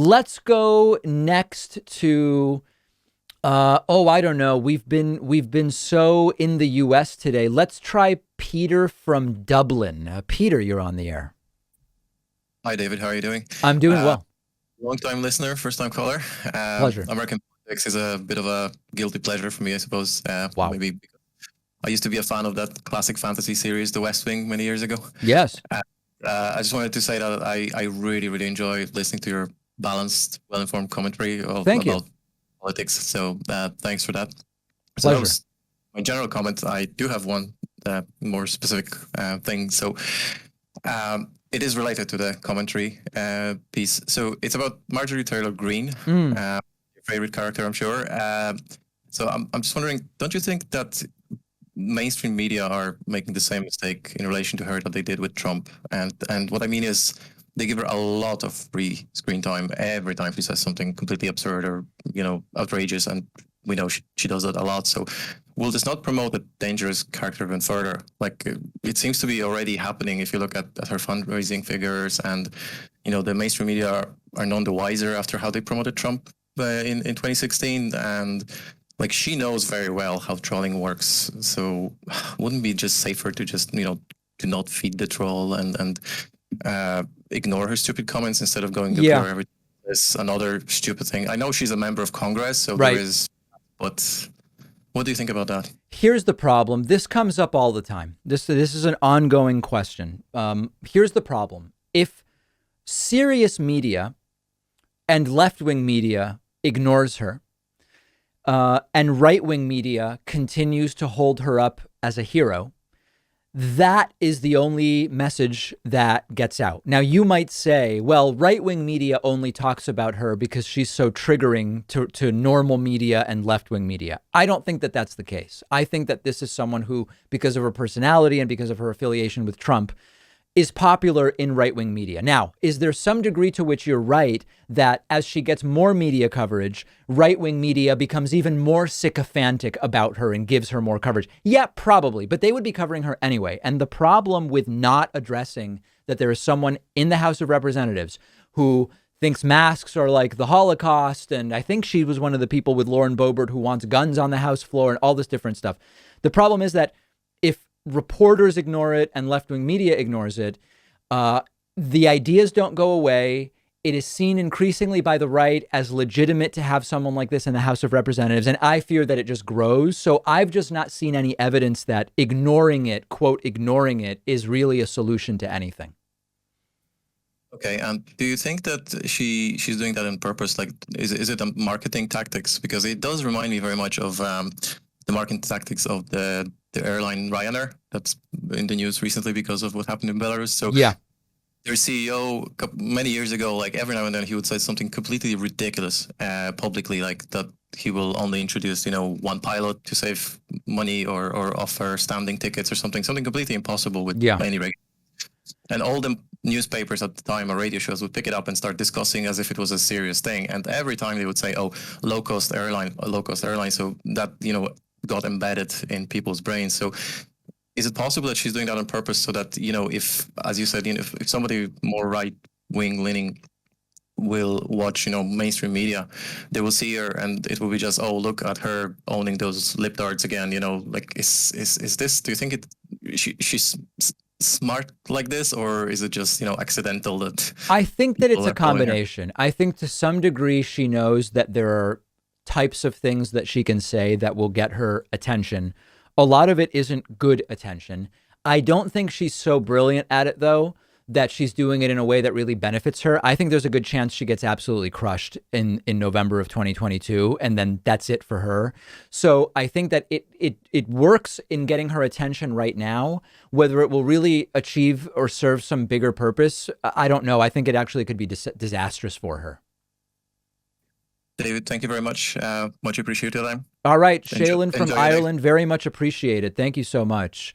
Let's go next to I don't know. We've been so in the US today. Let's try Peter from Dublin. Peter, you're on the air. Hi, David. How are you doing? I'm doing Uh, well. Long-time listener, first-time caller. Pleasure. American politics is a bit of a guilty pleasure for me, I suppose. Wow. Maybe because I used to be a fan of that classic fantasy series, The West Wing, many years ago. Yes. Uh, I just wanted to say that I really, really enjoy listening to your balanced, well-informed commentary Thank you. about politics. So thanks for that. So that Pleasure. was my general comment. I do have one more specific thing. So it is related to the commentary piece. So it's about Marjorie Taylor Greene, Mm. your favorite character, I'm sure. So I'm just wondering, don't you think that mainstream media are making the same mistake in relation to her that they did with Trump? And what I mean is they give her a lot of free screen time every time she says something completely absurd or outrageous, and we know she does that a lot. So will this not promote a dangerous character even further? Like it seems to be already happening if you look at her fundraising figures, and the mainstream media are none the wiser after how they promoted Trump in 2016, and like she knows very well how trolling works. So wouldn't it be just safer to just to not feed the troll and ignore her stupid comments instead of going to Yeah. her every is another stupid thing. I know she's a member of Congress, so there Right. is, but what do you think about that? Here's the problem. This comes up all the time. This is an ongoing question. Here's the problem. If serious media and left-wing media ignores her, and right-wing media continues to hold her up as a hero, that is the only message that gets out. Now, you might say, well, right-wing media only talks about her because she's so triggering to normal media and left-wing media. I don't think that that's the case. I think that this is someone who, because of her personality and because of her affiliation with Trump, is popular in right-wing media. Now, is there some degree to which you're right that as she gets more media coverage, right-wing media becomes even more sycophantic about her and gives her more coverage? Yeah, probably, but they would be covering her anyway. And the problem with not addressing that there is someone in the House of Representatives who thinks masks are like the Holocaust, and I think she was one of the people with Lauren Boebert who wants guns on the House floor and all this different stuff. The problem is that if reporters ignore it and left-wing media ignores it, the ideas don't go away. It is seen increasingly by the right as legitimate to have someone like this in the House of Representatives. And I fear that it just grows. So I've just not seen any evidence that ignoring it, quote, ignoring it, is really a solution to anything. Okay, and do you think that she's doing that on purpose? Like, is it a marketing tactics? Because it does remind me very much of the marketing tactics of the airline Ryanair that's in the news recently because of what happened in Belarus. So Yeah. their CEO many years ago, like every now and then he would say something completely ridiculous publicly, like that he will only introduce, one pilot to save money or offer standing tickets or something completely impossible with Yeah. any regulation. And all the newspapers at the time or radio shows would pick it up and start discussing as if it was a serious thing. And every time they would say, "Oh, low cost airline, a low cost airline." So that got embedded in people's brains. So is it possible that she's doing that on purpose so that if, as you said, if somebody more right wing leaning will watch mainstream media, they will see her and it will be just, oh, look at her owning those lip darts again. Like is this? Do you think she's smart like this, or is it just accidental that I think that it's people a are following her? combination. I think to some degree she knows that there are types of things that she can say that will get her attention. A lot of it isn't good attention. I don't think she's so brilliant at it, though, that she's doing it in a way that really benefits her. I think there's a good chance she gets absolutely crushed in November of 2022, and then that's it for her. So I think that it works in getting her attention right now. Whether it will really achieve or serve some bigger purpose, I don't know. I think it actually could be disastrous for her. David, thank you very much. Much appreciated. All right, Enjoy, Shaylin from enjoy your day. Ireland, very much appreciated. Thank you so much.